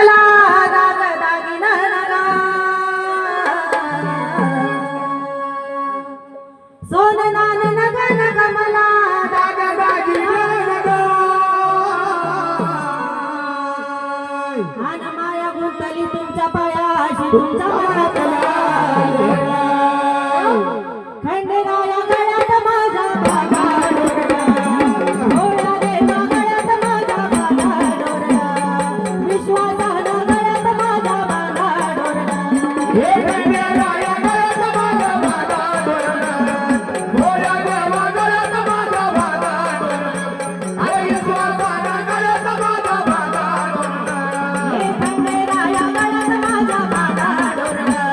मला दाग दागिना नगा सोन नान नगा नगा मला दाग दागिना नगा आन माया गुंतली तुमच्या पायाशी तुमच्या मनातला खंडेराया गळ्यात माझा बाबा डोरला देवा गळ्यात माझा बाबा डोरला विश्वासानं गळ्यात माझा बाबा डोरला हे खंडेराया गळ्यात माझा बाबा डोरला डोरला देवा गळ्यात माझा बाबा डोरला अरे विश्वासानं गळ्यात माझा बाबा डोरला हे खंडेराया गळ्यात माझा बाबा डोरला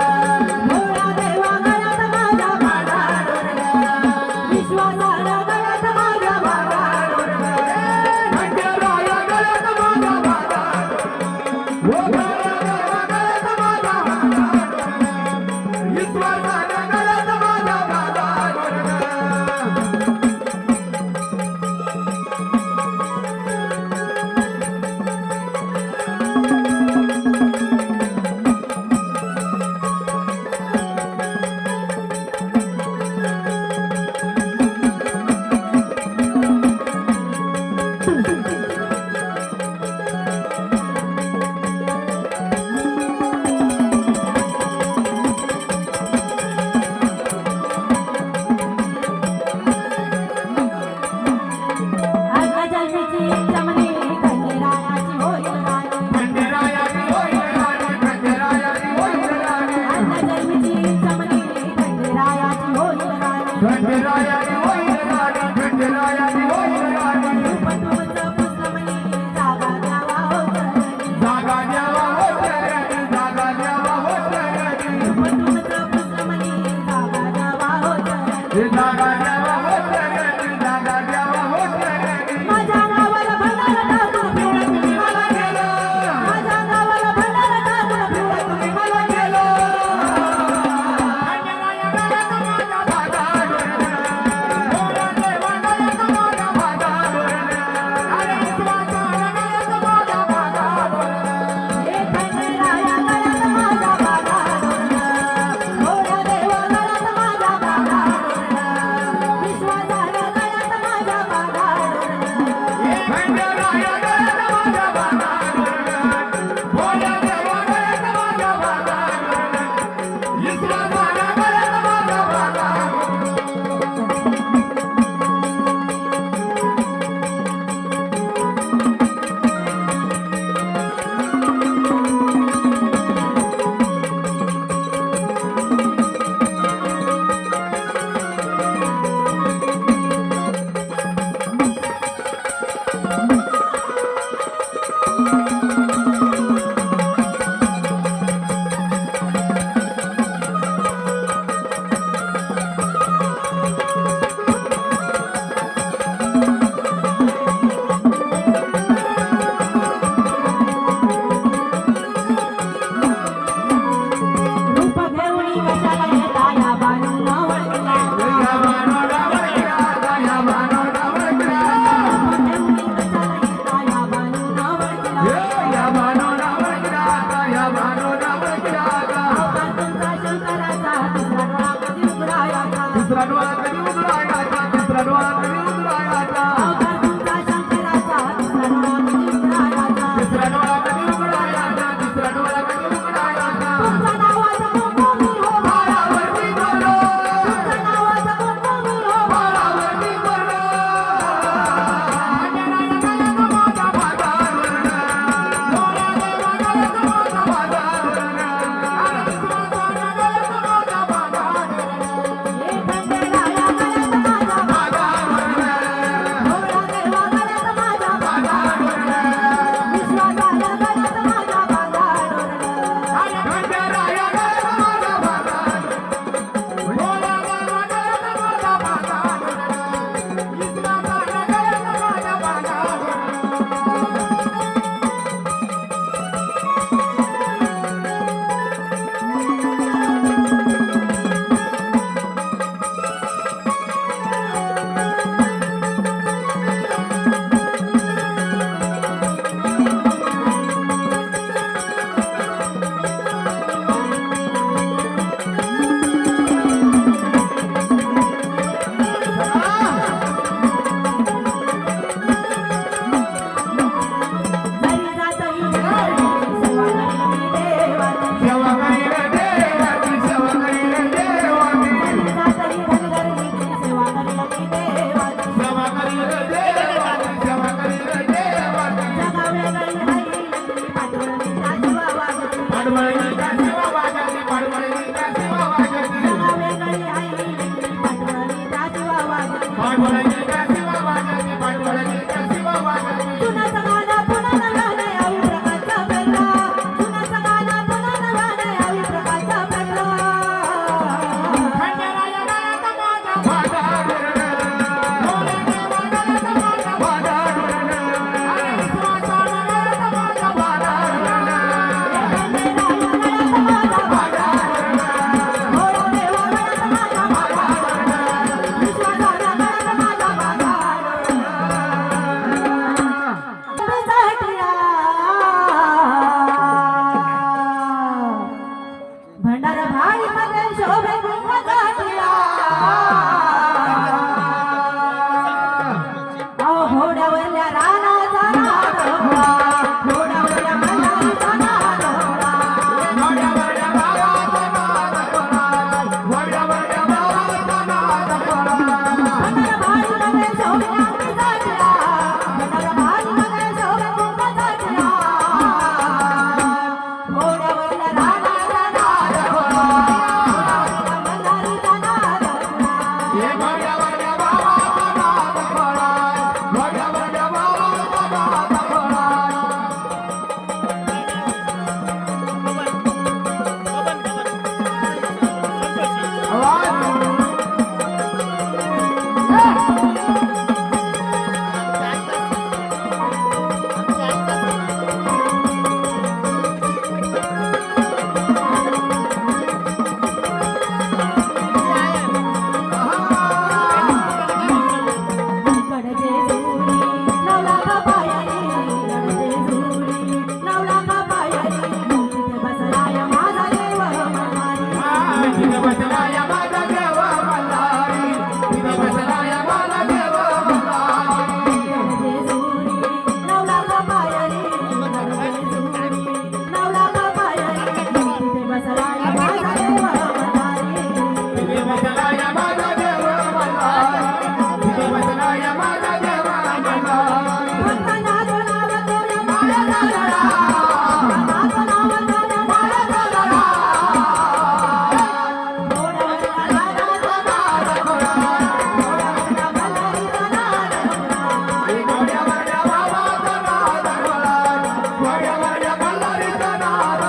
डोरला देवा गळ्यात माझा बाबा डोरला विश्वासानं गळ्यात माझा बाबा डोरला खंडेराया गळ्यात माझा बाबा डोरला गळ्यात माझा बाबा विश्वासानं गळ्यात माझा बाबा डोरला पाडवळीचा शिवा वाजती पाडवळीचा शिवा वाजती वेगळी आई पाडवळीचा शिवा वाजती पाडवळीचा शिवा वाजती पाडवळीचा शिवा वाजती सुनाचं गाणं पुन्हा नव्याने आई प्रकारचा पेरला सुनाचं गाणं पुन्हा नव्याने आई प्रकारचा पेरला खंडेराया गळ्यात माझ्या भादाडून भोले देवा गळ्यात माझ्या भादाडून अरे विश्वासाला गळ्यात माझ्या भादाडून भंडार भाई मध्ये शोभे गुंफाचा टिळा घोड्यावरल्या रानाचा नाद घोड्यावरल्या मल्हारीचा नाद घोड्यावरल्या भावाचा नाद घोड्यावरल्या भावाचा नाद भंडार भाई मध्ये शोभे गुंफाचा टिळा भंडार भाई मध्ये शोभे गुंफाचा टिळा घोड्यावरल्या रानाचा नाद घोड्यावरल्या मल्हारीचा नाद हे घोड्यावरल्या भावाचा नाद घोड्यावरल्या भावाचा नाद कडजे झुरी नवला का पायरी कडजे झुरी नवला का पायरी तिथे बसलाय माझा देव मल्हारी तिथं बसलाय माझा देव मल्हारी तिथं बसलाय माझा देव मल्हारी कडजे झुरी नवला का पायरी कडजे झुरी नवला का पायरी तिथे बसलाय माझा देव मल्हारी तिथे बसलाय माझा देव मल्हारी तिथे बसलाय माझा देव मल्हारी भक्तांना नाव तोऱ्या माळ्याचा लढा भक्तांना नाव तोऱ्या माळ्याचा लढा घोड्यावरल्या रानाचा नाद घोड्यावरल्या मल्हारीचा नाद घोड्यावरल्या भावाचा नाद घोड्यावरल्या मल्हारीचा नाद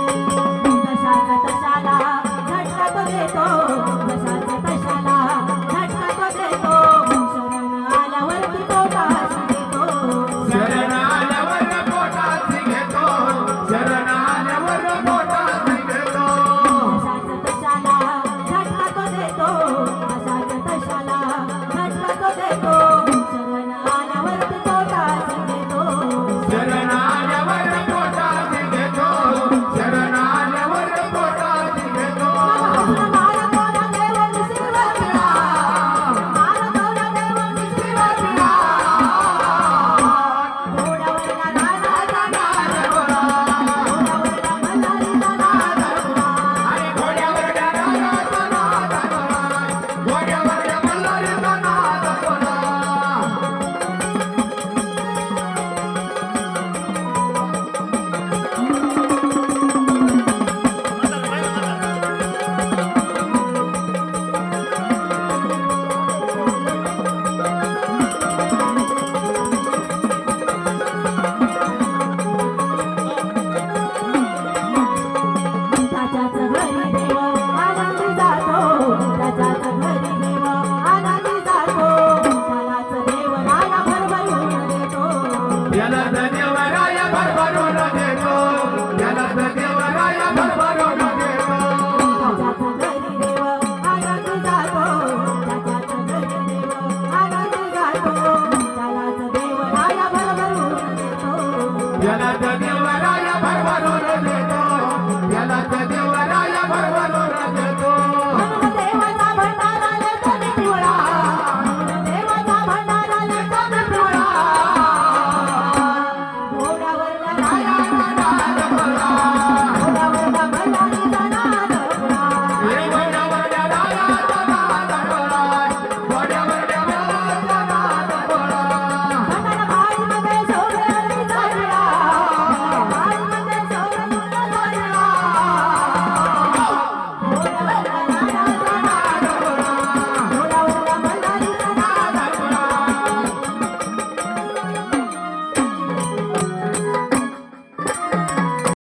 तशाचा तशाला झटका तो देतो तशाचा तशाला झटका तो देतो शरण आल्यावरती पोटाशी देतो शरण आल्यावर पोटाशी घेतो शरण आल्यावर पोटाशी घेतो तशाचा तशाला झटका तो देतो तशाचा तशाला झटका तो देतो